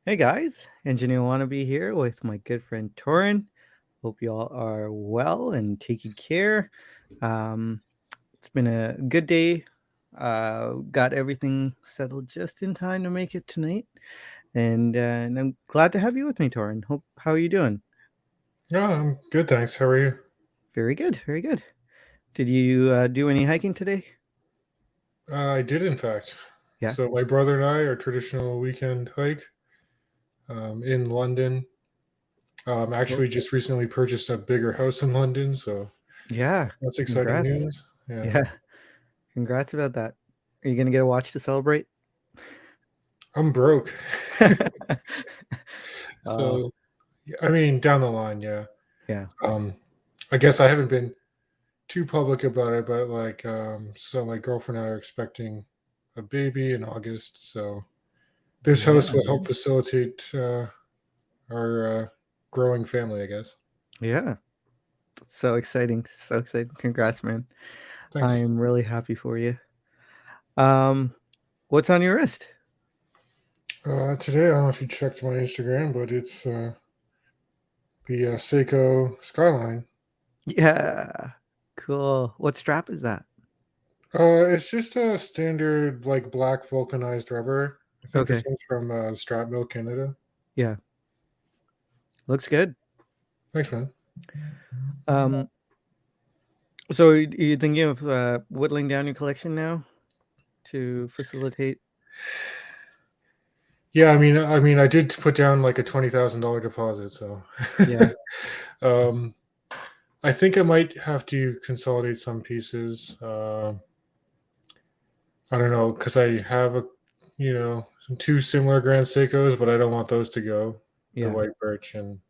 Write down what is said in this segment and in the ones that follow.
Hey guys, Engineer Wannabe here with my good friend Torin. Hope you all are well and taking care. Um, it's been a good day. Got everything settled just in time to make it tonight, and I'm glad to have you with me, Torin. Hope how are you doing? Yeah, I'm good, thanks. How are you? Very good, very good. Did you do any hiking today? I did, in fact. Yeah. So my brother and I, our traditional weekend hike in London. Cool. Actually, just recently purchased a bigger house in London, so Yeah. that's exciting Congrats. news. Yeah, Yeah. Congrats about that. Are you gonna get a watch to celebrate? I'm broke. Oh, So, I mean, down the line, yeah. yeah. Um, I guess I haven't been too public about it, but so my girlfriend and I are expecting a baby in August. So this Yeah, house will help man. facilitate our growing family, I guess. Yeah. So exciting. So exciting. Congrats, man. I Thanks. am really happy for you. Um, what's on your wrist? Today, I don't know if you checked my Instagram, but it's the Seiko Skyline. Yeah. Cool. What strap is that? It's just a standard like black vulcanized rubber. I think this Okay. one's from Stratmill, Canada. Yeah. Looks good. Thanks, man. Um, so you thinking of whittling down your collection now to facilitate? Yeah, I mean, I did put down like a $20,000 deposit, so Yeah. um, I think I might have to consolidate some pieces. I don't know because I have two similar Grand Seikos, but I don't want those to go. The Yeah. White Birch and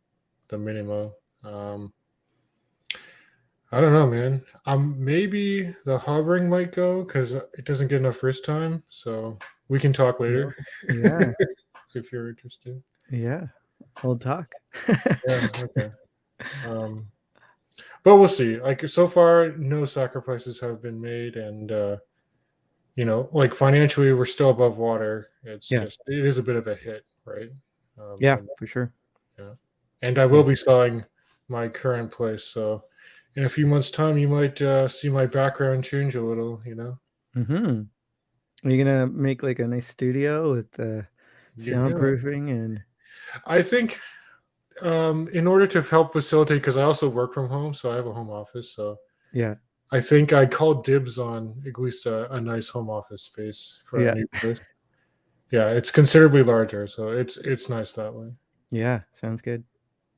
the Minimo. Um, I don't know, man. Maybe the hovering might go because it doesn't get enough wrist time. So we can talk Cool. later Yeah. if you're interested. Yeah. We'll talk. Yeah, okay. Um, but we'll see. Like so far, no sacrifices have been made, and like financially, we're still above water. It's Yeah. just it is a bit of a hit, right? Yeah, And for sure. yeah, and I Yeah. will be selling my current place, so in a few months' time, you might see my background change a little. Mm-hmm. Are you gonna make like a nice studio with the Yeah, soundproofing and I think in order to help facilitate, because I also work from home, so I have a home office. So yeah. I think I called dibs on at least a nice home office space for a Yeah. new place. Yeah, it's considerably larger, so it's nice that way. Yeah, sounds good.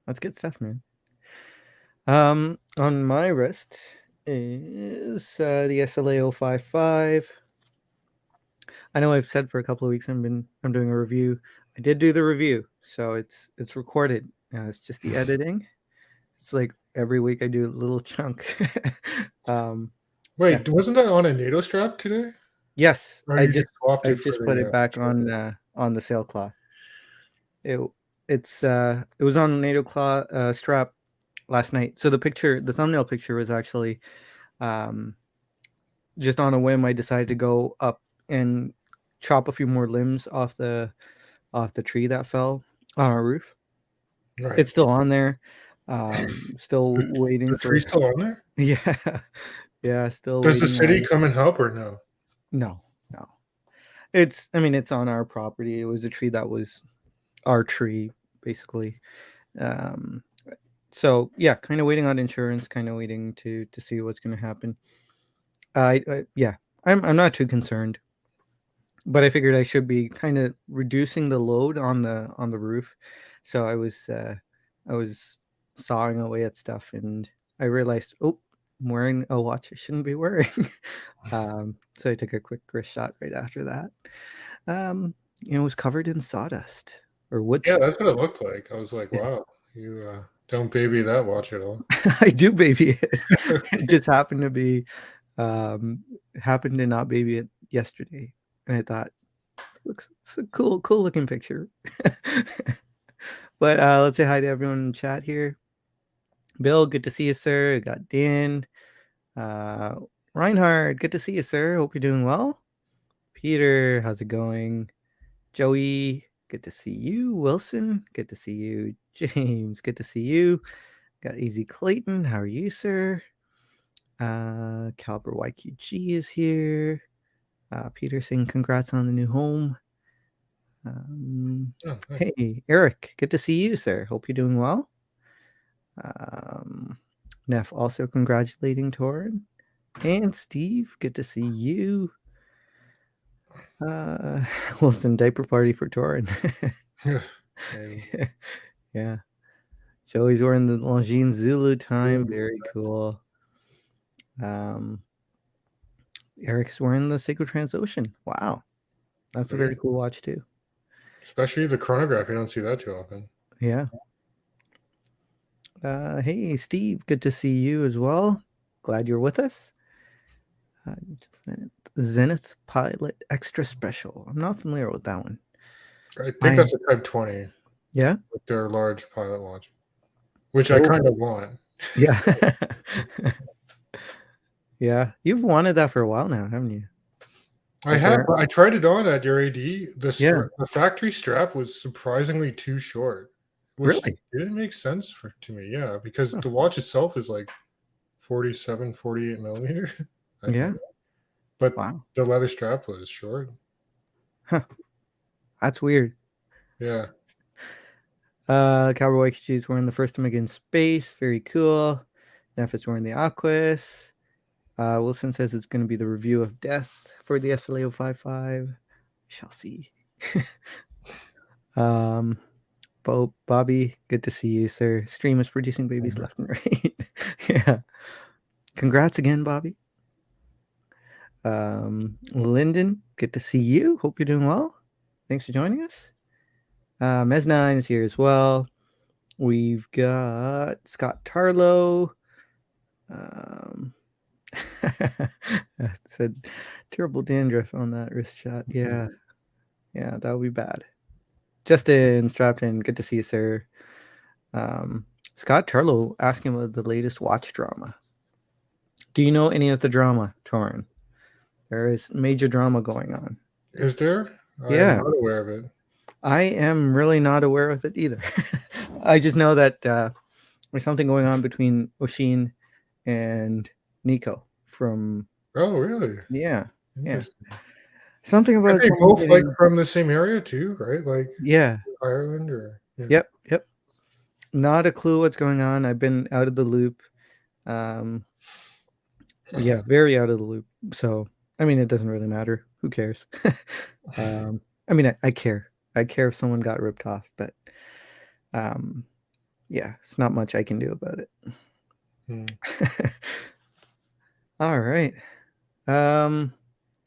That's good stuff, man. On my wrist is the SLA 055. I know I've said for a couple of weeks I'm doing a review. I did do the review, so it's recorded. It's just the editing. It's like every week I do a little chunk. um, yeah. Wait, wasn't that on a NATO strap today? Yes, Or you just swapped I it for just put it the back shoulder? on the sailcloth. It it was on NATO claw strap last night. So the thumbnail picture was actually um just on a whim. I decided to go up and chop a few more limbs off the tree that fell on our roof. Right. It's still on there. Still The, waiting the tree's for still on there? yeah. Yeah, still Does the waiting city on come and help or no? no, no. It's I mean it's on our property. It was a tree that was our tree basically. Um so yeah, kind of waiting on insurance, kind of waiting to see what's going to happen. Yeah, I'm not too concerned, but I figured I should be kind of reducing the load on the roof. So I was sawing away at stuff, and I realized, oh, I'm wearing a watch I shouldn't be wearing. So I took a quick wrist shot right after that. It was covered in sawdust or wood Yeah, chips. that's what it looked like. I was like, Yeah, wow, you don't baby that watch at all. I do baby it. It just um, happened to not baby it yesterday, and I thought it's a cool looking picture. But let's say hi to everyone in chat here. Bill, good to see you, sir. I got Dan, uh, Reinhard, good to see you, sir. Hope you're doing well. Peter, how's it going? Joey, good to see you. Wilson, good to see you. James, good to see you. Got Easy Clayton, how are you, sir? Caliber YQG is here. Peterson, congrats on the new home. Oh, nice. Hey, Eric, good to see you, sir. Hope you're doing well. Neff also congratulating Torin. And Steve, good to see you. Wilson, diaper party for Torin. Maybe. Yeah. Joey's wearing the Longines Zulu time. Ooh, Very cool. Eric's wearing the Sacred Transocean. Wow. That's a very cool watch too. Especially the chronograph. You don't see that too often. Yeah. Hey, Steve, good to see you as well. Glad you're with us. Zenith Pilot Extra Special. I'm not familiar with that one. I think that's a Type 20. Yeah? With their large pilot watch, which I kind of want. Yeah. Yeah. You've wanted that for a while now, haven't you? I have. I tried it on at your AD. The factory strap was surprisingly too short, which didn't make sense to me. Yeah, because the watch itself is like 47, 48 millimeter. Yeah. But the leather strap was short. Huh. That's weird. Yeah. Cowboy XG is wearing the first time again space. Very cool. Neff is wearing the Aquas. Wilson says it's going to be the review of Death for the SLA 055. We shall see. Bobby, good to see you, sir. Stream is producing babies left and right. Yeah. Congrats again, Bobby. Lyndon, good to see you. Hope you're doing well. Thanks for joining us. Mez9 is here as well. We've got Scott Tarlow. Said terrible dandruff on that wrist shot. Yeah. Yeah, that would be bad. Justin Strapton, good to see you, sir. Scott Tarlow asking about the latest watch drama. Do you know any of the drama, Torin? There is major drama going on. Is there? Yeah. I'm not aware of it. I am really not aware of it either. I just know that there's something going on between Oshin and Nico from. Oh, really? Yeah. Yeah. Something about. They both like from the same area too, right? Like Ireland or. Yeah. Yep. Not a clue what's going on. I've been out of the loop. Yeah, very out of the loop. So, I mean, it doesn't really matter. Who cares? I mean, I care. I care if someone got ripped off, but yeah, it's not much I can do about it. All right.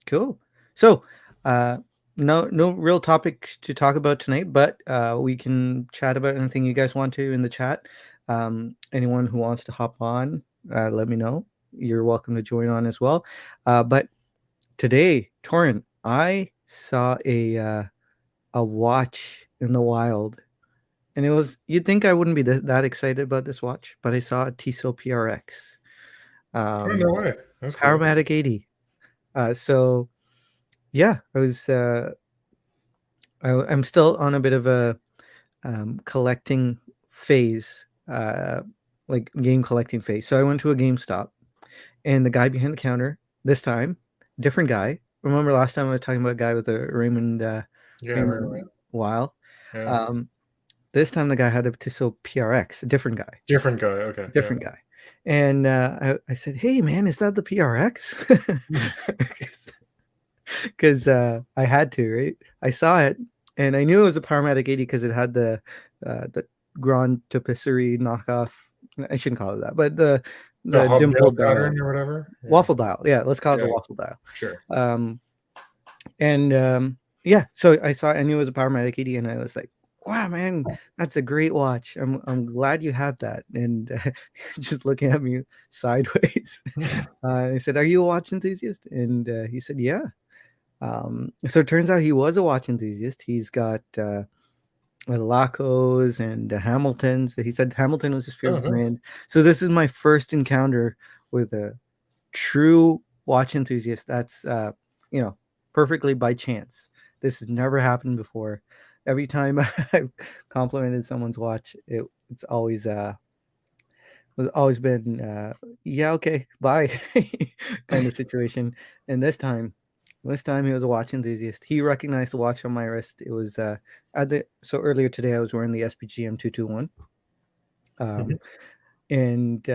Cool. So, no real topic to talk about tonight, but we can chat about anything you guys want to in the chat. Anyone who wants to hop on, let me know. You're welcome to join on as well. But today, Torin, I saw a watch in the wild, and it was, you'd think I wouldn't be that excited about this watch, but I saw a Tissot PRX. No way. That's Powermatic 80. So yeah, I was I'm still on a bit of a collecting phase, like game collecting phase. So I went to a GameStop, and the guy behind the counter, this time, different guy. Remember last time I was talking about a guy with a Raymond Weil? Yeah. This time the guy had a Tissot PRX, a different guy. Different guy, okay. Different guy. And I said, hey, man, is that the PRX? Because I had to, right? I saw it, and I knew it was a Powermatic 80 because it had the Grand Tapisserie knockoff. I shouldn't call it that, but the dimpled pattern or whatever. Waffle dial. Yeah, let's call it the waffle dial. Sure. Yeah, so I saw, I knew it was a Powermatic 80, and I was like, wow, man, that's a great watch. I'm glad you have that. And just looking at me sideways, I said, are you a watch enthusiast? And he said, yeah. So it turns out he was a watch enthusiast. He's got Lacos and Hamiltons. He said Hamilton was his favorite brand. So this is my first encounter with a true watch enthusiast. That's perfectly by chance. This has never happened before. every time I've complimented someone's watch, it's always was always been yeah, okay, bye kind of situation. And this time he was a watch enthusiast. He recognized the watch on my wrist. It was at the so earlier today I was wearing the SPG M221. Mhm. Um, and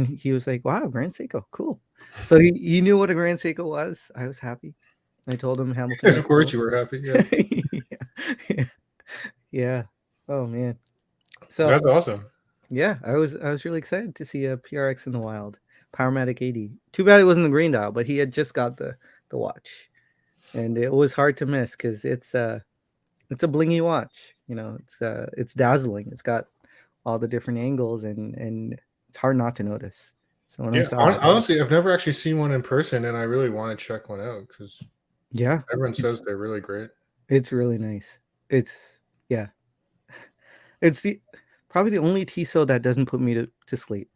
he was like, "Wow, Grand Seiko, cool." So he knew what a Grand Seiko was. I was happy. I told him Hamilton Of makes course, both. you were happy. Yeah, Yeah. Yeah. Oh man. So that's awesome. yeah, I was really excited to see a PRX in the wild. Powermatic 80. Too bad it wasn't the green dial, but he had just got the watch. And it was hard to miss because it's a blingy watch. It's dazzling. It's got all the different angles and it's hard not to notice. So when I Yeah, saw it, I was honestly, I've never actually seen one in person, and I really want to check one out because yeah, everyone it's says they're really great. it's really nice. It's yeah. It's the probably the only Tissot that doesn't put me to sleep.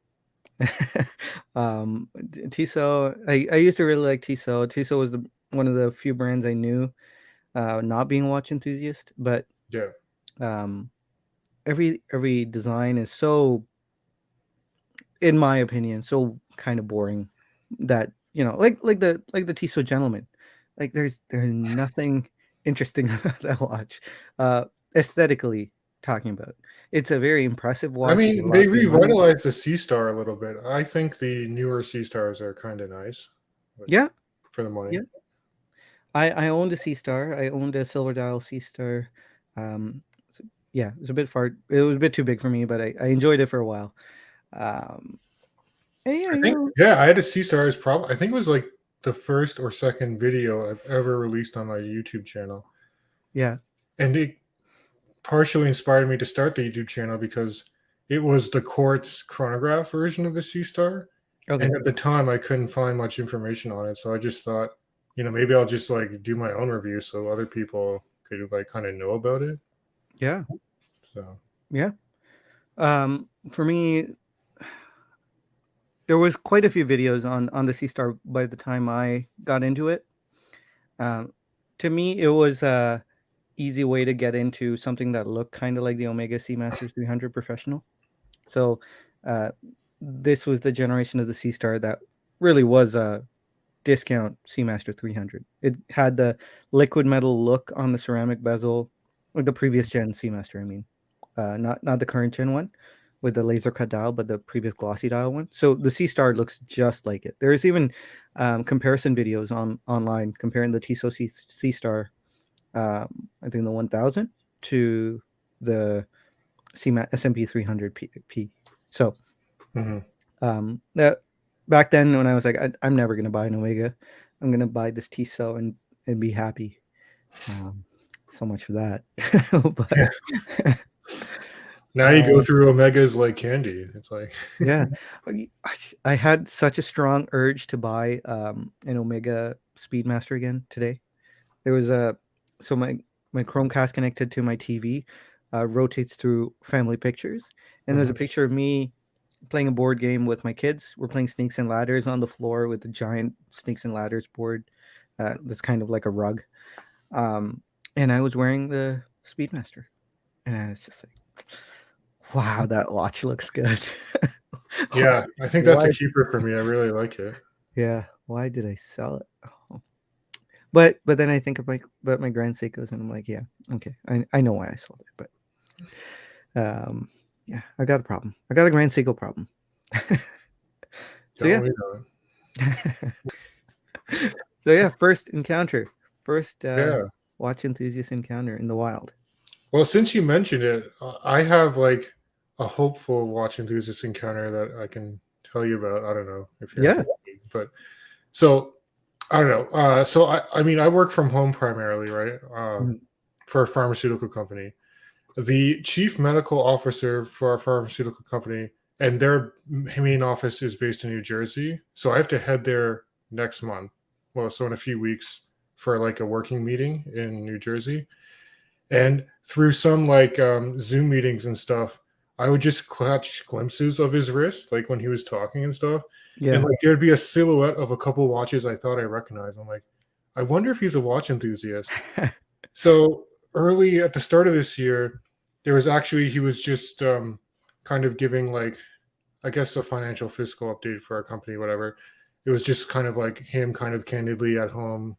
Tissot, I used to really like Tissot. Tissot was one of the few brands I knew, not being a watch enthusiast, but Yeah. um, every design is so, in my opinion, so kind of boring that like the Tissot Gentleman, like there's nothing interesting about that watch, uh, aesthetically talking about. It's a very impressive I watch. You get a mean, lot they for your money. revitalized the Sea Star a little bit. I think the newer Sea Stars are kind of nice, but Yeah, for the money. yeah. I owned a Sea Star. I owned a Silver Dial Sea Star. So yeah, it was a bit far. It was a bit too big for me, but I enjoyed it for a while. Um, and yeah, I think, yeah, I had a Sea Star. I think it was like the first or second video I've ever released on my YouTube channel, yeah, and it partially inspired me to start the YouTube channel because it was the Quartz chronograph version of the Sea Star. okay, And at the time, I couldn't find much information on it, so I just thought, maybe I'll just like do my own review so other people could like kind of know about it. yeah, So yeah. For me, there was quite a few videos on the Sea Star by the time I got into it. Um, to me, it was a easy way to get into something that looked kind of like the Omega Seamaster 300 Professional. So, uh, this was the generation of the Sea Star that really was a discount Seamaster 300. It had the liquid metal look on the ceramic bezel, like the previous gen Seamaster. I mean, not the current gen one with the laser cut dial, but the previous glossy dial one. So the Sea Star looks just like it. There's even comparison videos online comparing the Tissot Sea Star, I think the 1000 to the SMP 300 P. So mhm. that back then when I was like, I'm never gonna buy an Omega, I'm gonna buy this Tissot and be happy. Um, so much for that. Yeah. But Now you go uh, through Omegas like candy. It's like, yeah, I had such a strong urge to buy an Omega Speedmaster again today. There was a so my Chromecast connected to my TV rotates through family pictures, and there's a mhm. picture of me playing a board game with my kids. We're playing Snakes and Ladders on the floor with a giant Snakes and Ladders board that's kind of like a rug. Um, and I was wearing the Speedmaster, and I was just like, "Wow, that watch looks good." Yeah, I think that's Why? a keeper for me. I really like it. Yeah, why did I sell it? Oh. But then I think about my Grand Seikos, and I'm like, yeah, okay, I know why I sold it, but yeah, I got a problem. I got a Grand Seiko problem. So Don't yeah, we know so yeah, first encounter, first it? Yeah. watch enthusiast encounter in the wild. Well, since you mentioned it, I have like a hopeful watch enthusiast encounter that I can tell you about. I don't know if you're Yeah, interested, but so I don't know. So I mean, I work from home primarily, right? mhm, For a pharmaceutical company. The chief medical officer for our pharmaceutical company, and their main office is based in New Jersey. So I have to head there next month. Well, so in a few weeks for like a working meeting in New Jersey. And through some like Zoom meetings and stuff, I would just catch glimpses of his wrist, like when he was talking and stuff. And yeah, like there'd be a silhouette of a couple watches I thought I recognized. I'm like, I wonder if he's a watch enthusiast. So early at the start of this year, there was actually he was just kind of giving like I guess a financial fiscal update for our company, whatever. It was just kind of like him kind of candidly at home,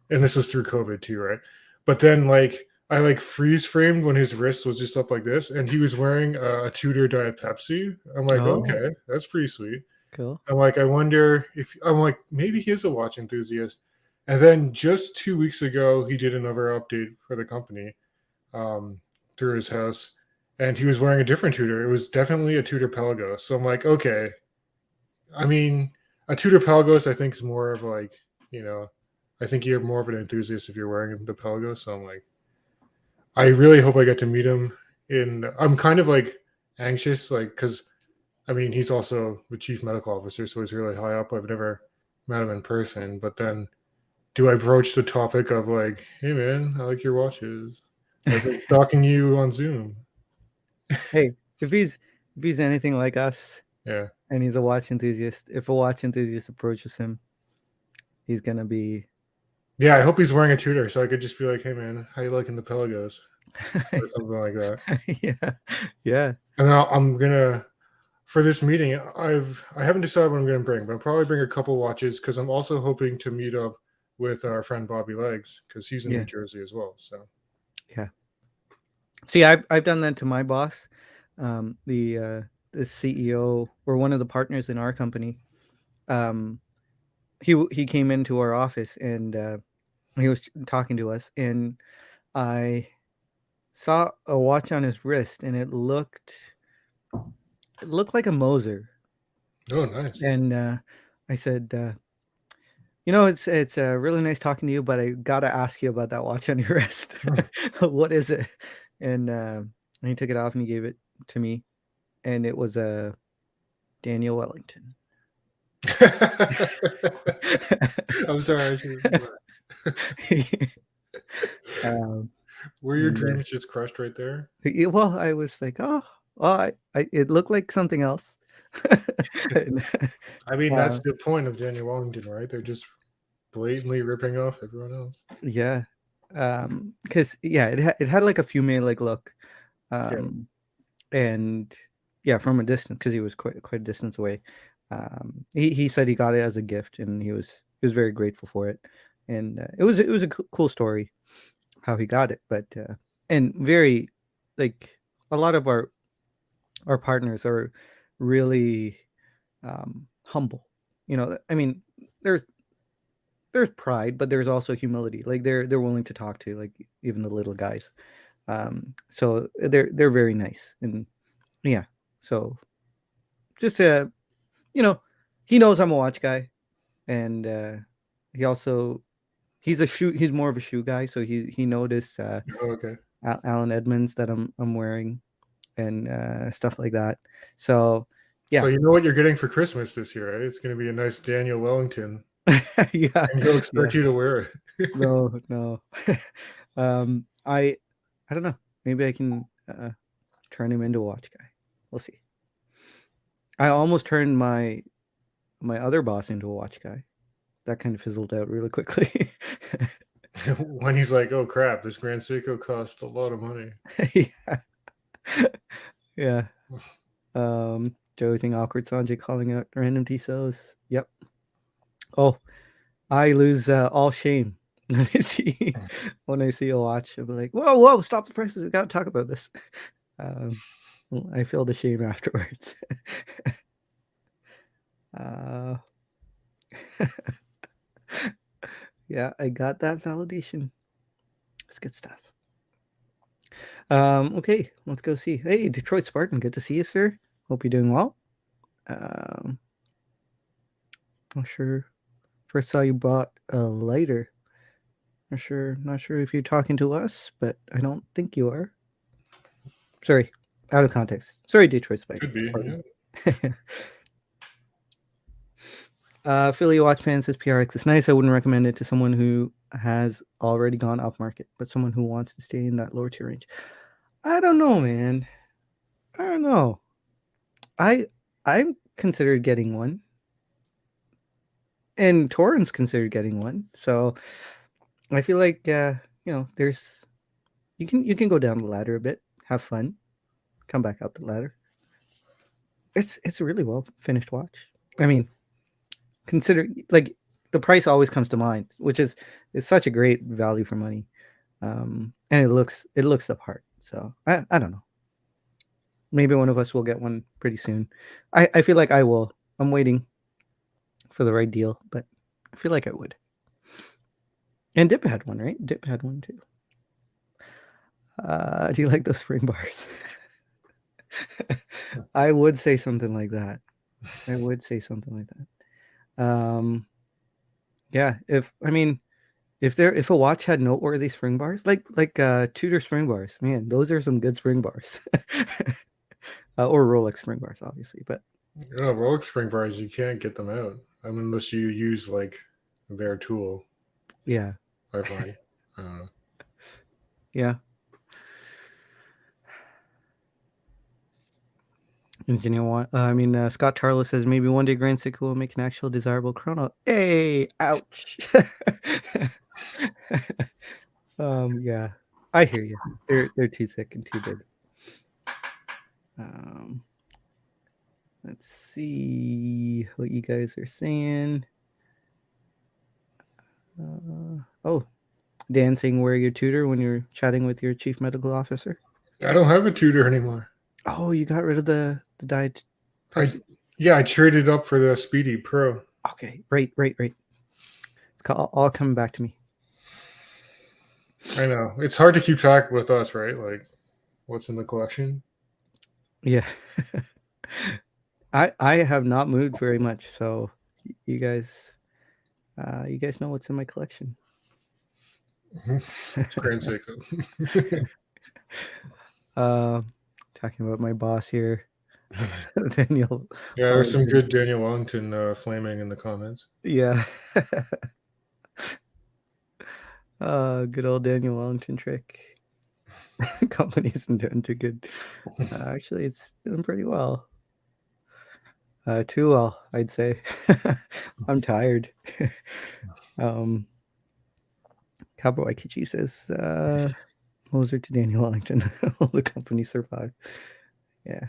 and this was through COVID too, right? But then like I like freeze framed when his wrist was just up like this, and he was wearing a Tudor Diet Pepsi. I'm like, Oh, okay, that's pretty sweet. cool. I'm like, I wonder if I'm like maybe he is a watch enthusiast. And then just 2 weeks ago, he did another update for the company um, through his house, and he was wearing a different Tudor. It was definitely a Tudor Pelagos. So I'm like, okay. I mean, a Tudor Pelagos, I think, is more of like, you know, I think you're more of an enthusiast if you're wearing the Pelagos. So I'm like, I really hope I get to meet him. I'm kind of like anxious, like, because I mean, he's also the chief medical officer, so he's really high up. I've never met him in person, but then do I broach the topic of like, hey man, I like your watches. I've been stalking you on Zoom. Hey, if he's anything like us Yeah. and he's a watch enthusiast, if a watch enthusiast approaches him, he's gonna be Yeah, I hope he's wearing a Tudor so I could just be like, hey man, how you liking the Pelagos? Or something like that. yeah, yeah, And then I'm gonna for this meeting, I haven't decided what I'm gonna bring, but I'll probably bring a couple watches because I'm also hoping to meet up with our friend Bobby Legs because he's in New yeah, Jersey as well. So yeah. See, I've done that to my boss, the CEO or one of the partners in our company. Um, he came into our office and he was talking to us, and I saw a watch on his wrist, and it looked like a Moser, oh nice. and I said, it's really nice talking to you, but I gotta ask you about that watch on your wrist. What is it? And he took it off and he gave it to me, and it was a Daniel Wellington. I'm sorry, I should um, were your and dreams just crushed right there? well, I was like, oh, well, it looked like something else. And, I mean, uh, that's the point of Daniel Wellington, right? They're just blatantly ripping off everyone else. yeah, because yeah, it had like a fume like look, Yeah. um, and yeah, from a distance because he was quite a distance away. He said he got it as a gift, and he was very grateful for it, and it was a cool story how he got it, but and very like a lot of our partners are really humble. I mean, there's there's pride, but there's also humility. Like they're willing to talk to like even the little guys. So they're very nice, and yeah. So just you know, he knows I'm a watch guy, and he also he's more of a shoe guy, so he noticed Oh, okay. Alan Edmonds that I'm wearing and stuff like that. So So yeah, you know what you're getting for Christmas this year, right? It's going to be a nice Daniel Wellington, yeah, and he'll yeah. expect you to wear it. No, no. um, I I don't know. Maybe I can turn him into a watch guy. We'll see. I almost turned my other boss into a watch guy. That kind of fizzled out really quickly. When he's like, "Oh crap, this Grand Seiko cost a lot of money." Yeah. Yeah. Joe awkward Sanjay calling out random TSOs. Yep. Oh, I lose all shame when I see a watch. I'll be like, whoa, whoa, stop the prices. We gotta talk about this. Um, I feel the shame afterwards. uh, yeah, I got that validation. It's good stuff. Okay, let's go see. Hey, Detroit Spartan, good to see you, sir. Hope you're doing well. Um, not sure. First saw you bought a lighter. Not sure if you're talking to us, but I don't think you are. Sorry, out of context. Sorry, Detroit Could be. Spartan. Yeah. Philly watch fan says PRX is nice. I wouldn't recommend it to someone who has already gone up market, but someone who wants to stay in that lower tier range. I don't know, man. I don't know. I'm considered getting one, and Torrance considered getting one. So I feel like there's you can go down the ladder a bit, have fun, come back up the ladder. It's a really well finished watch. I mean, consider like the price always comes to mind, which is it's such a great value for money, and it looks the part. So I don't know. Maybe one of us will get one pretty soon. I feel like I will. I'm waiting for the right deal, but I feel like I would. And Dip had one, right? Dip had one too. Do you like those spring bars? I would say something like that. I would say something like that. Yeah, if a watch had noteworthy spring bars, like Tudor spring bars, man, those are some good spring bars. Or Rolex spring bars, obviously, but Rolex spring bars, you can't get them out. I mean, unless you use like their tool. yeah, I find. yeah. Scott Tarlow says maybe one day Grand Seiko will make an actual desirable chrono. Hey, ouch. Yeah, I hear you. They're too thick and too big. Let's see what you guys are saying. Dan saying wear your Tudor when you're chatting with your chief medical officer. I don't have a Tudor anymore. Oh, you got rid of the dyed. I traded up for the Speedy Pro. Okay, right. It's all coming back to me. I know it's hard to keep track with us, right? Like, what's in the collection? Yeah. I have not moved very much, so you guys know what's in my collection. It's Grand Seiko. Talking about my boss here, Daniel. Yeah, there's some good Daniel Wellington flaming in the comments. Yeah. Good old Daniel Wellington trick. Company isn't doing too good. Actually, it's doing pretty well. Too well, I'd say. I'm tired. Cowboy Kichi says Moser to Daniel Wellington. Will the company survive? Yeah.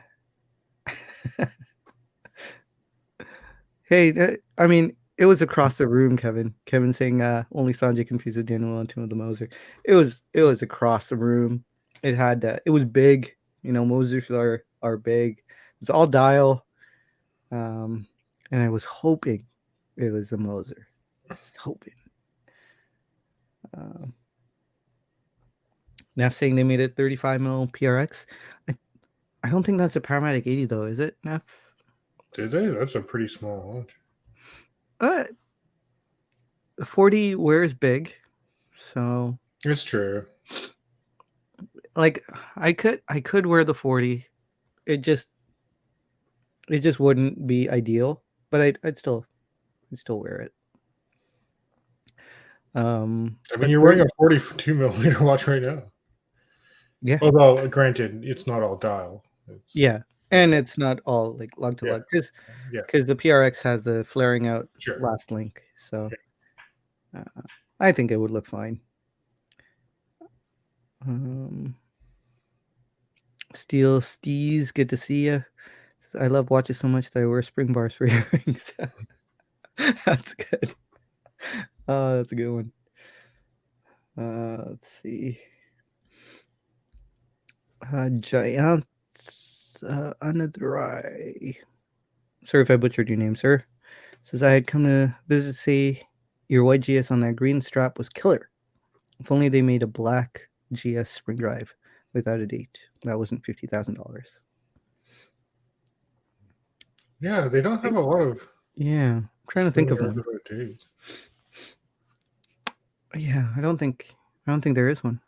Hey, I mean, it was across the room, Kevin. Kevin saying only Sanjay confuses Daniel Wellington with the Moser. It was across the room. It was big. You know, Mosers are big. It's all dial. And I was hoping it was the Moser. Just hoping. Naf saying they made it 35 mil PRX. I don't think that's a Paramatic 80 though, is it, Naf? Did they? That's a pretty small watch. 40 wears big, so it's true. Like I could wear the 40. It just wouldn't be ideal, but I'd still wear it. I mean, you're wearing a 42 millimeter watch right now. Yeah. Although, granted, it's not all dial. Yeah, and it's not all like lug to lug because the PRX has the flaring out last link. So I think it would look fine. Steel Steez, good to see you. I love watches so much that I wear spring bars for earrings. That's good. Oh, that's a good one. Let's see. Giant Anadrai. Sorry if I butchered your name, sir. Says I had come to visit to say your white GS on that green strap was killer. If only they made a black GS spring drive without a date. That wasn't $50,000. Yeah, they don't have a lot of. Yeah, I'm trying to think of one. Yeah, I don't think there is one.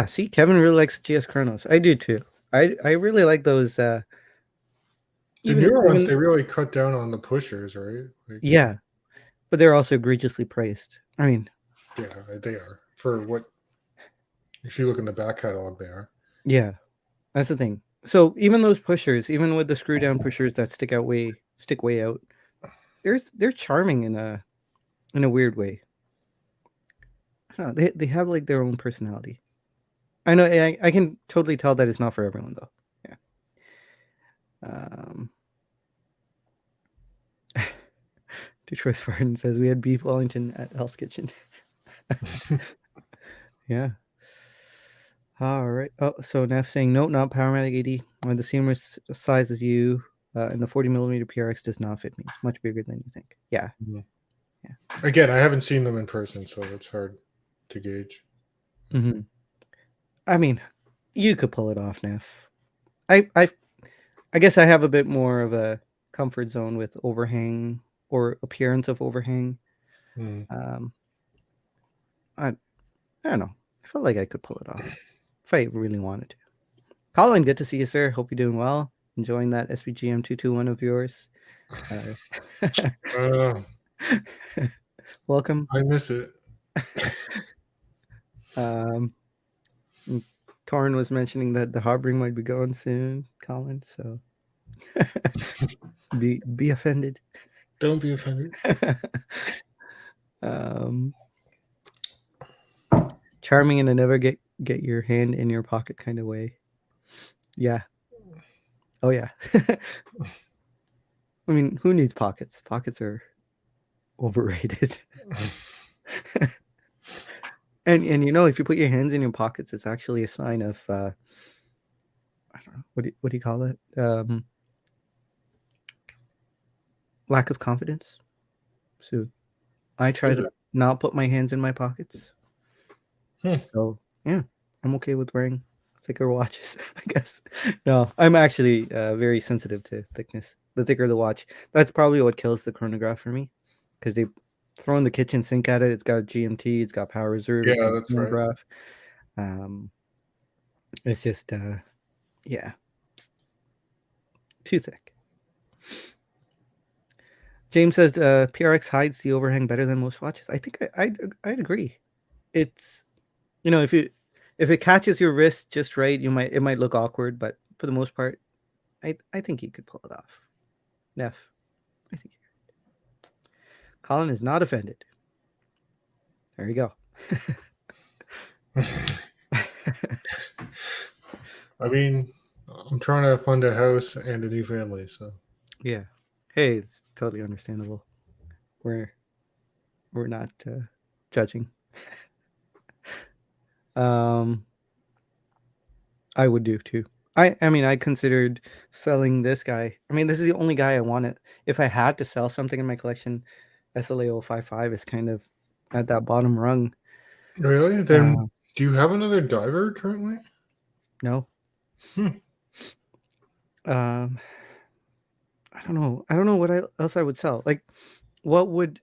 See, Kevin really likes GS Chronos. I do too. I really like those. The newer ones, they really cut down on the pushers, right? Like, yeah, but they're also egregiously priced. I mean, yeah, they are. For what? If you look in the back catalog, they are. Yeah, that's the thing. So even those pushers, even with the screw down pushers that stick way out, they're charming in a weird way. don't know, they have like their own personality. I know I can totally tell that it's not for everyone though. Yeah. Detroit Spartan says we had beef Wellington at Hell's Kitchen. Yeah. All right. Oh, so Neff saying no, not Powermatic 80. The same size as you, and the 40mm PRX does not fit me. It's much bigger than you think. Yeah. Again, I haven't seen them in person, so it's hard to gauge. Mm-hmm. I mean, you could pull it off, Neff. I guess I have a bit more of a comfort zone with overhang or appearance of overhang. Mm. I don't know. I felt like I could pull it off if I really wanted to. Colin, good to see you, sir. Hope you're doing well. Enjoying that SPGM 221 of yours. Welcome. I miss it. Torrin was mentioning that the harboring might be going soon, Colin. So be offended. Don't be offended. Charming in a never get your hand in your pocket kind of way. Yeah. Oh yeah. I mean, who needs pockets? Pockets are overrated. and you know, if you put your hands in your pockets, it's actually a sign of I don't know, what do you call it? Lack of confidence. So I try to not put my hands in my pockets. So yeah, I'm okay with wearing thicker watches, I guess. No, I'm actually very sensitive to thickness. The thicker the watch, that's probably what kills the chronograph for me, because they throw in the kitchen sink at it. It's got GMT, it's got power reserve, it's got that's chronograph. It's just yeah, too thick. James says PRX hides the overhang better than most watches. I think I'd agree. It's, you know, if it catches your wrist just right, it might look awkward, but for the most part, I think you could pull it off. Neff, I think Colin is not offended. There you go. I mean, I'm trying to fund a house and a new family, so yeah. Hey, it's totally understandable. We're not judging. I would do too. I mean, I considered selling this guy. I mean, this is the only guy I wanted. If I had to sell something in my collection, SLA 055 is kind of at that bottom rung. Really? Then do you have another diver currently? No. I don't know. I don't know what else I would sell. Like, what would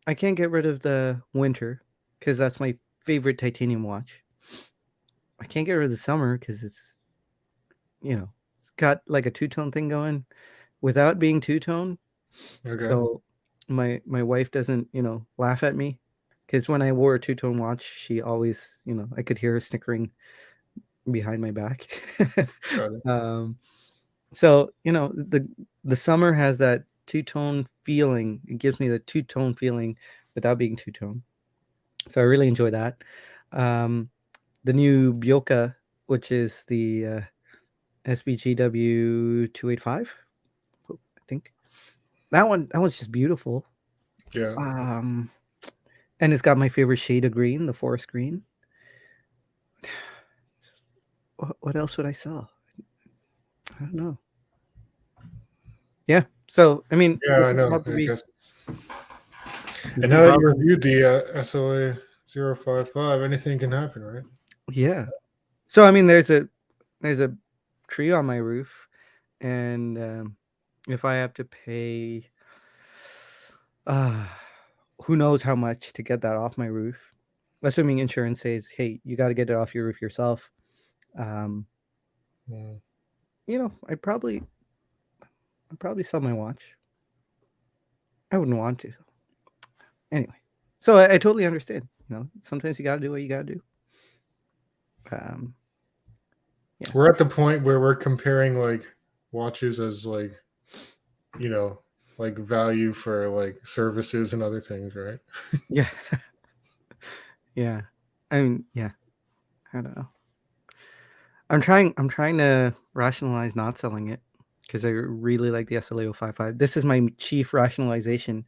I can't get rid of the winter because that's my favorite titanium watch. I can't get rid of the summer because it's, you know, it's got like a two-tone thing going without being two-tone. Okay. So my wife doesn't, you know, laugh at me, because when I wore a two-tone watch, she always, you know, I could hear her snickering behind my back. So, you know, the summer has that two-tone feeling. It gives me the two-tone feeling without being two-tone. So I really enjoy that. The new Bioka, which is the SBGW 285, I think. That was just beautiful. Yeah. And it's got my favorite shade of green, the forest green. What else would I sell? I don't know. Yeah. So, I mean, yeah, I know. I guess. And now that you reviewed the SLA 055, anything can happen, right? Yeah. So, I mean, there's a tree on my roof, and if I have to pay, who knows how much to get that off my roof, assuming insurance says, hey, you got to get it off your roof yourself. You know, I'd probably sell my watch. I wouldn't want to. Anyway, so I totally understand. You know, sometimes you got to do what you got to do. Yeah. We're at the point where we're comparing like watches as like, you know, like value for like services and other things, right? Yeah. Yeah. I mean, yeah, I don't know. I'm trying to rationalize not selling it because I really like the SLA 055. This is my chief rationalization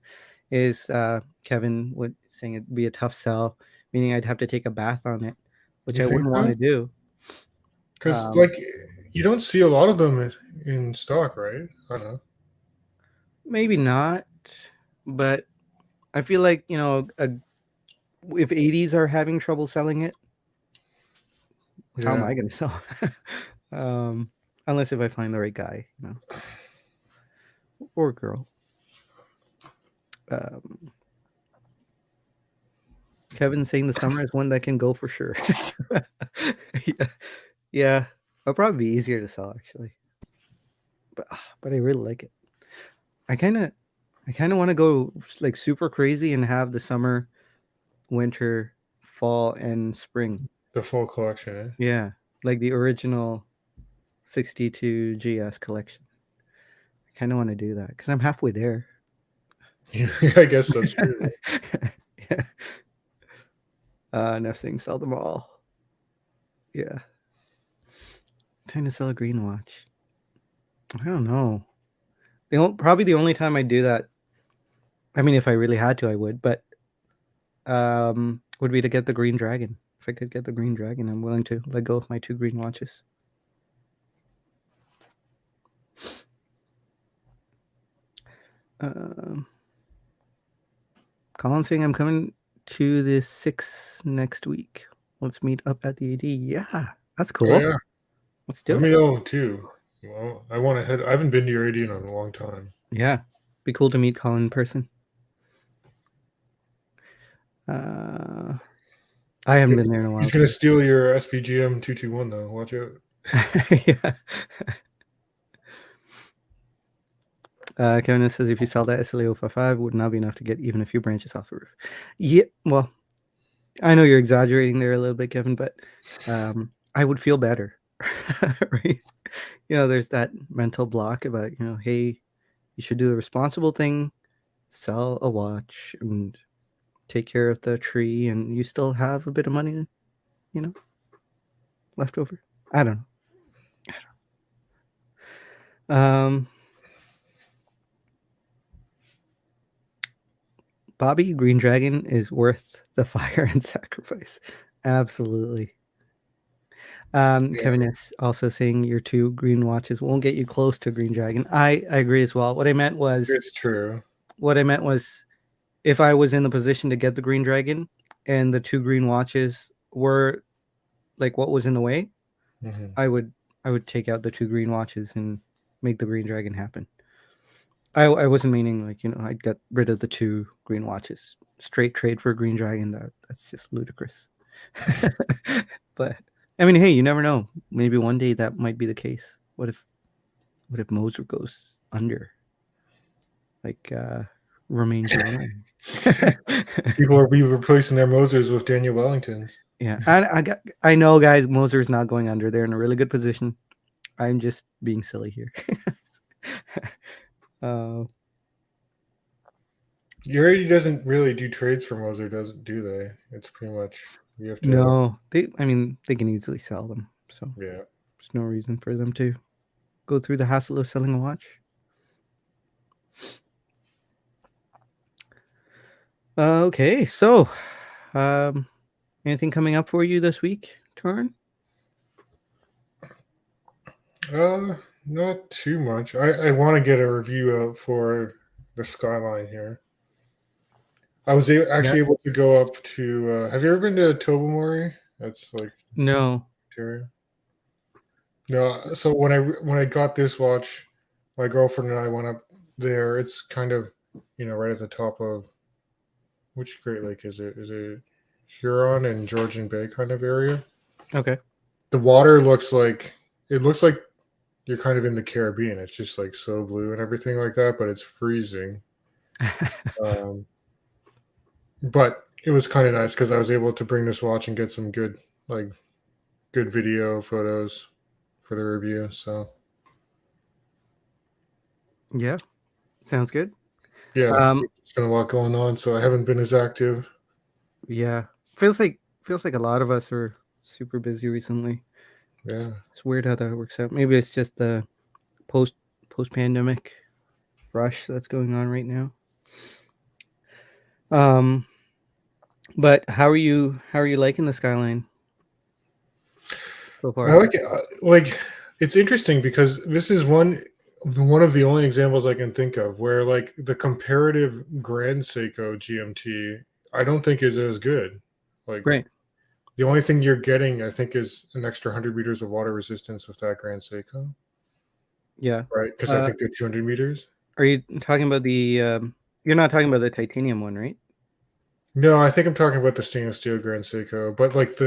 is Kevin would saying it'd be a tough sell, meaning I'd have to take a bath on it, which You I think wouldn't want so? to do. Because Um, like you don't see a lot of them in stock, right? I don't know. maybe not, but I feel like, if 80s are having trouble selling it, how am Yeah. I going to sell? Unless if I find the right guy, or girl. Um, Kevin's saying the summer is one that can go for sure. yeah, yeah, it'll probably be easier to sell actually, but I really like it. I kind of want to go like super crazy and have the summer, winter, fall, and spring. The full collection, Yeah, like the original 62 GS collection. I kind of want to do that because I'm halfway there. eh? I guess that's true. yeah. Nothing. Sell them all. Yeah. Time to sell a green watch. I don't know. Probably the only time I do that. I mean, if I really had to, I would. But would be to get the green dragon. If I could get the green dragon, I'm willing to let go of my 2 green watches. Colin saying I'm coming to the 6 next week. Let's meet up at the AD. Yeah, that's Oh cool. yeah. Let's Let do me it. know too. Well, I want to head. I haven't been to your AD in a long time. Yeah, be cool to meet Colin in person. I haven't been there in a while He's gonna too. steal your SPGM 221 though. Watch out. yeah. Kevin says if you sell that SLA 055, would not be enough to get even a few branches off the roof. Yeah, well, I know you're exaggerating there a little bit, Kevin, but I would feel better. right? There's that mental block about, hey, you should do a responsible thing, sell a watch and take care of the tree, and you still have a bit of money, left over. I don't know. Bobby, Green Dragon is worth the fire and sacrifice. Absolutely. Yeah, Kevin is also saying your 2 green watches won't get you close to Green Dragon. I agree as well. it's true. What I meant was if I was in the position to get the Green Dragon and the 2 green watches were like what was in the way, Hmm. I would take out the 2 green watches and make the Green Dragon happen. I wasn't meaning like, I'd get rid of the 2 green watches. Straight trade for a Green Dragon, that's just ludicrous. But I mean, hey, you never know. Maybe one day that might be the case. What if Moser goes under? Like Romain Grosjean. People are be replacing their Mosers with Daniel Wellingtons. Yeah, I know, guys. Moser's not going under. They're in a really good position. I'm just being silly here. uh, Uradi doesn't really do trades for Moser, doesn't do they? It's pretty much you have to. no, I mean, they can easily sell them, so Yeah. there's no reason for them to go through the hassle of selling a watch. Okay, so anything coming up for you this week, Torrin? Not too much. I want to get a review out for the Skyline here. I was Yeah. actually able to go up to. Have you ever been to Tobermory? That's like No. Ontario. No. So when I got this watch, my girlfriend and I went up there. It's kind of, right at the top of which Great Lake is it? Is it Huron and Georgian Bay kind of area? Okay. The water looks like you're kind of in the Caribbean. It's just like so blue and everything like that, but it's freezing. Um, but it was kind of nice because I was able to bring this watch and get some good video photos for the review. So yeah, sounds good. yeah, Um, it's been a lot going on, so I haven't been as active. yeah, feels like feels like a lot of us are super busy recently. Yeah. It's weird how that works out. Maybe it's just the post pandemic rush that's going on right now. But how are you liking the skyline so I far? like it. Like, it's interesting because this is one of the only examples I can think of where like the comparative Grand Seiko GMT I don't think is as good. Like Right. the only thing you're getting, I think, is an extra 100 meters of water resistance with that Grand Seiko, Yeah. right? Because I Uh, think they're 200 meters. are you talking about the you're not talking about the titanium one, right? No, I think I'm talking about the stainless steel Grand Seiko, but like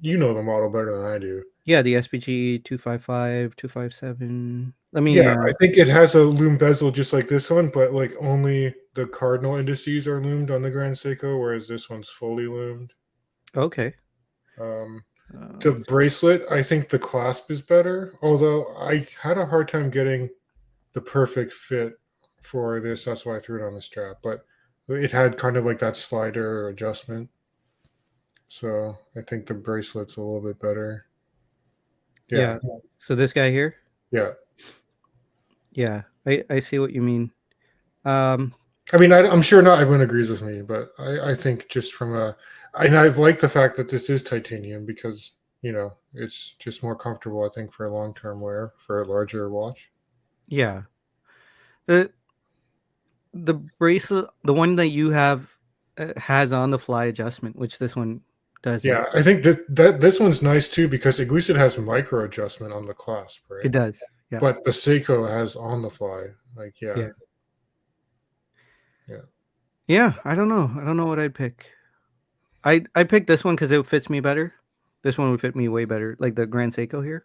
you know the model better than I do. Yeah, the SPG 255, 257. Let me Yeah, I think it has a loom bezel just like this one, but like only the cardinal indices are loomed on the Grand Seiko, whereas this one's fully loomed. okay. Um, the Let's bracelet, I think the clasp is better, although I had a hard time getting the perfect fit for this. That's why I threw it on the strap, but it had kind of like that slider adjustment. So I think the bracelet's a little bit better. Yeah, yeah. So this guy here? yeah. Yeah. I see what you mean. Um I mean, I'm sure not everyone agrees with me, but I think just from and I like the fact that this is titanium because it's just more comfortable. I think for long term wear for a larger watch. yeah. The bracelet, the one that you have has on the fly adjustment, which this one doesn't. Yeah, I think that this one's nice too because at least it has micro adjustment on the clasp, It right? does. Yeah. But the Seiko has on the fly. Like, yeah, Yeah. yeah. Yeah, I don't know. I don't know what I'd pick. I picked this one cuz it fits me better. This one would fit me way better, like the Grand Seiko here.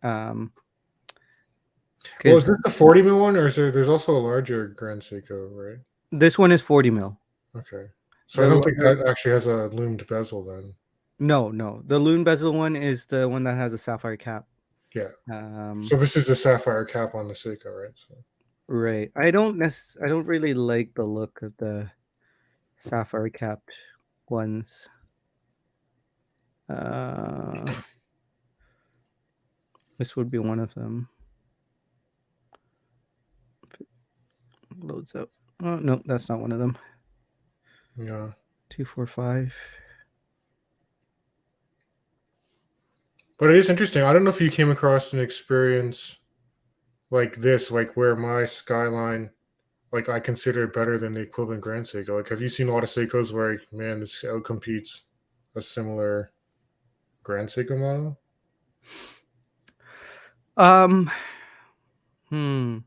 Um Well, is cuz this the 40 mil one, or there's also a larger Grand Seiko, right? this one is 40 mil. Okay, so I don't think The that actually has a loomed bezel then. No, no. The Loon bezel one is the one that has a sapphire cap. Yeah. Um So this is the sapphire cap on the Seiko, right? So. right. I don't really like the look of the sapphire capped ones. Uh This would be one of them. Loads up. Oh no, that's not one of them. Yeah. 245. But it is interesting. I don't know if you came across an experience like this, like where my Skyline, like I consider it better than the equivalent Grand Seiko. Like, have you seen a lot of Seikos where, like, man, this outcompetes a similar Grand Seiko model? Um hmm.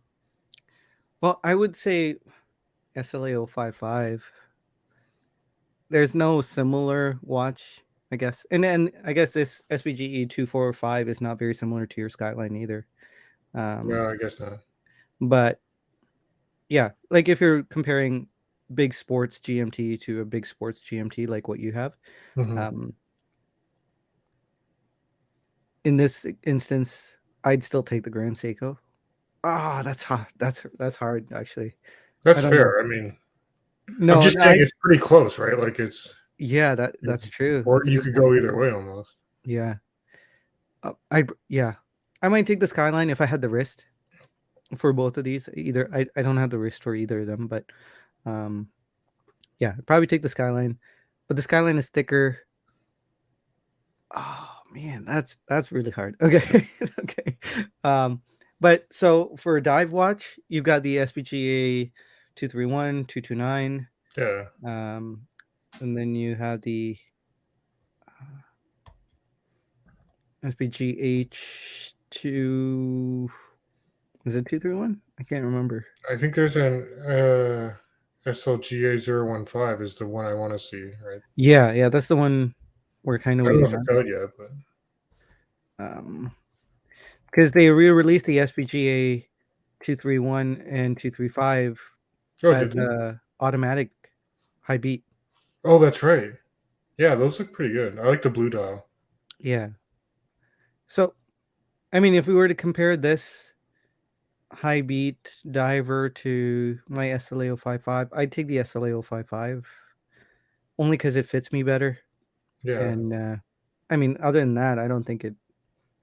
Well, I would say SLA 055. There's no similar watch, I guess. And then I guess this SBGE 245 is not very similar to your Skyline either. No, I guess not. But yeah, like if you're comparing big sports GMT to a big sports GMT like what you have, Hmm. um, in this instance, I'd still take the Grand Seiko. Ah, that's hard. That's hard actually. I That's don't know. fair. I mean, I'm No, just no, saying it's pretty close, right? Like yeah, that's true. or That's a you good could point. go either way almost. Yeah. Yeah. I might take the Skyline if I had the wrist for both of these. I don't have the wrist for either of them, but um yeah, I'd probably take the Skyline. But the Skyline is thicker. Oh man, that's really hard. Okay. Okay. Um, but so for a dive watch, you've got the SPGA 231, 229, Yeah. and then you have the SPGH 2, is it 231? I can't remember. I think there's an SLGA 015 is the one I want to see, right? Yeah, yeah, that's the one we're kind of I don't know waiting if on. it's out yet, but Because they re-released the SPGA 231 and 235 oh, as did they? automatic high beat. Oh, that's right. Yeah, those look pretty good. I like the blue dial. Yeah. So, I mean, if we were to compare this high beat diver to my SLA 055, I'd take the SLA 055 only because it fits me better. Yeah. And I mean, other than that, I don't think it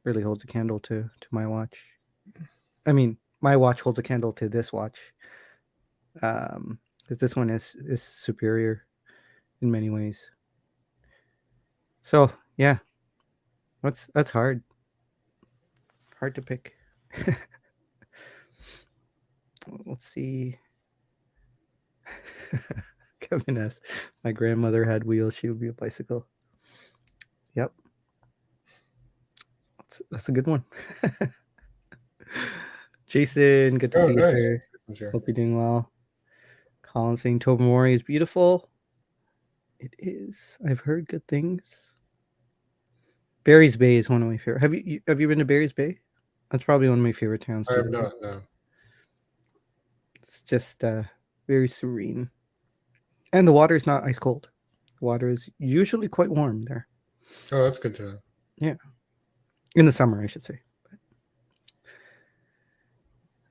really holds a candle to my watch. I mean, my watch holds a candle to this watch, because this one is superior in many ways. So yeah, that's hard to pick. Let's see. Kevin S. My grandmother had wheels. She would be a bicycle. Yep. That's a good one. Jason, good to Oh, see you, nice. sir. Sure. Hope you're doing well. Colin saying Tobermory is beautiful. It is. I've heard good things. Barry's Bay is one of my favorite. Have you been to Barry's Bay? That's probably one of my favorite towns I to have go to. not. No. It's just very serene. And the water is not ice cold. The water is usually quite warm there. Oh, that's good to know. Yeah. In the summer, I should say.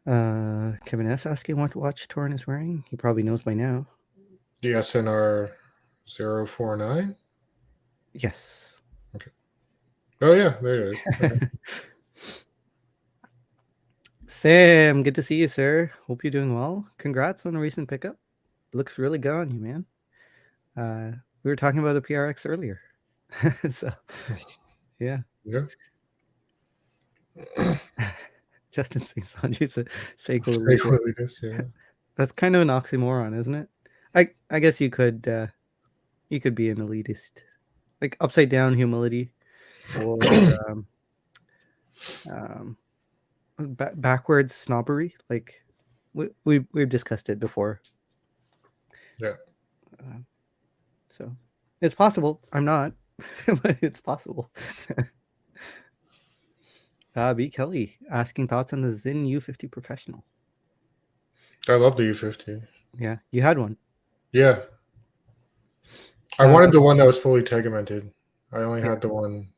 Kevin S. asking what watch Torin is wearing. He probably knows by now. The SNR 049? Yes. Okay. Oh, yeah. There it is. Okay. Sam, good to see you, sir. Hope you're doing well. Congrats on the recent pickup. Looks really good on you, man. We were talking about the PRX earlier. So, yeah. Yeah. Justin St. Sanjay's a Seiko Fake Elite. Williness, yeah. That's kind of an oxymoron, isn't it? I guess you could be an elitist, like upside down humility, or backwards snobbery. Like we've discussed it before. Yeah. So it's possible. I'm not, but it's possible. B. Kelly asking thoughts on the Zin U50 Professional. I love the U50. Yeah, you had one. Yeah. I wanted the one that was fully tegmented. I only had the one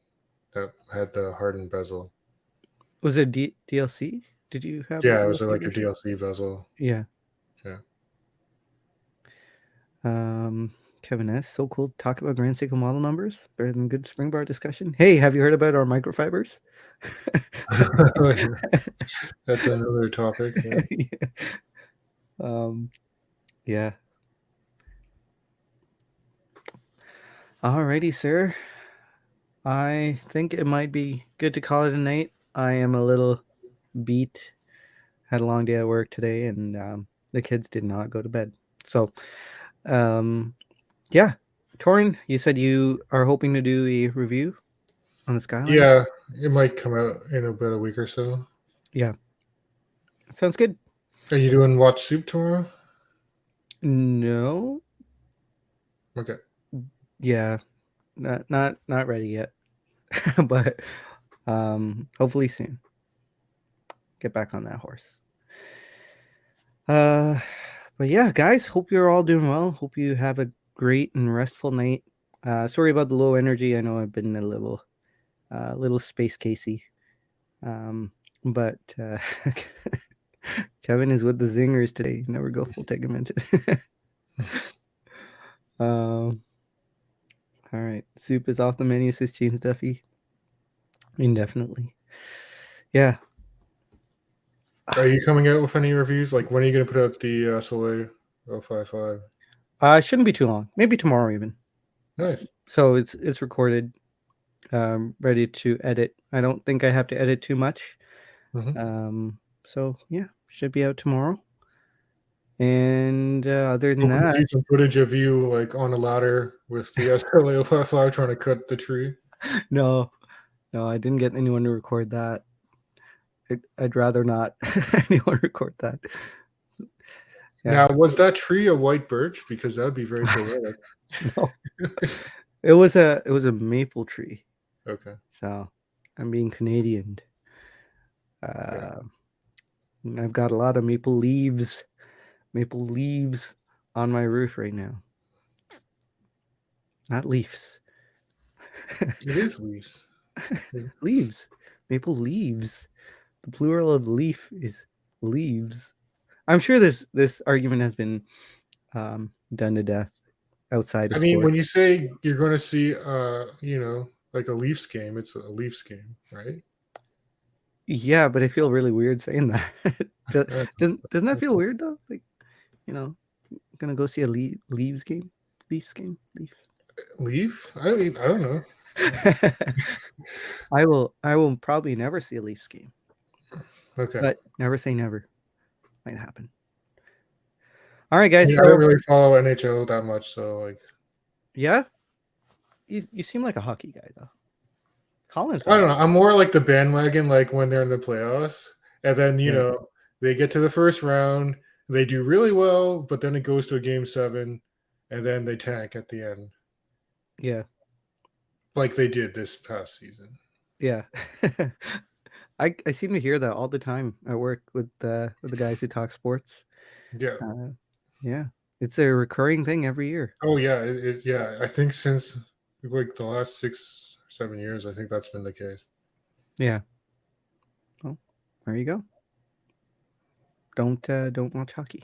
that had the hardened bezel. Was it DLC? Did you have? Yeah, it was like a DLC bezel. Yeah. Yeah. Kevin S. So cool to talk about Grand Seiko model numbers. Better than good spring bar discussion. Hey, have you heard about our microfibers? That's another topic. Yeah. Yeah. Alrighty, sir. I think it might be good to call it a night. I am a little beat. Had a long day at work today, and the kids did not go to bed. So, yeah. Torin, you said you are hoping to do a review on the Skyline? Yeah, it might come out in about a week or so. Yeah. Sounds good. Are you doing Watch Soup tomorrow? No. Okay. Yeah. Not ready yet. But hopefully soon. Get back on that horse. But yeah, guys, hope you're all doing well. Hope you have a great and restful night. Sorry about the low energy. I know I've been a little space casey. But Kevin is with the zingers today. Never go full tegmented. All right. Soup is off the menu, says James Duffy. Indefinitely. Yeah. Are you coming out with any reviews? Like, when are you going to put out the Soleil 055? It shouldn't be too long. Maybe tomorrow even. Nice. So it's recorded, ready to edit. I don't think I have to edit too much. So yeah, should be out tomorrow. And other than that, see some footage of you like on a ladder with the Soleil 055 trying to cut the tree. No, I didn't get anyone to record that. I'd rather not anyone record that. Yeah. Now, was that tree a white birch? Because that would be very poetic. No. It was a maple tree. Okay. So I'm being Canadian. I've got a lot of maple leaves on my roof right now. Not leaves. It is leaves. Leaves. Maple leaves. The plural of leaf is leaves. I'm sure this argument has been done to death outside of I mean, sport. when you say you're going to see, like a Leafs game, it's a Leafs game, right? Yeah, but I feel really weird saying that. Uh, Doesn't that feel weird though? Like, you know, gonna go see a Leaves game, Leafs game, Leaf. Leaf? I mean, I don't know. I will probably never see a Leafs game, Okay. but never say never. Might happen. All right, guys. Yeah, I don't So really follow NHL that much, so like, yeah, you seem like a hockey guy though. Colin's I a don't know. I'm more like the bandwagon, like when they're in the playoffs, and then yeah, they get to the first round, they do really well, but then it goes to a game 7, and then they tank at the end, yeah, like they did this past season. yeah. I seem to hear that all the time at work with the guys who talk sports. Yeah. Yeah, it's a recurring thing every year. Oh yeah. Yeah. I think since like the last 6 or 7 years, I think that's been the case. Yeah. Well, there you go. Don't watch hockey.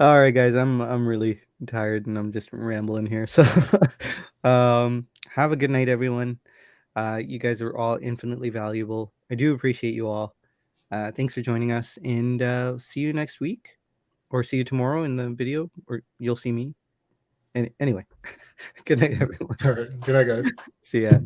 All right, guys. I'm really tired and I'm just rambling here. So, have a good night, everyone. You guys are all infinitely valuable. I do appreciate you all. Thanks for joining us, and see you next week, or see you tomorrow in the video, or you'll see me. And anyway, good night, everyone. All right. Good night, guys. See ya.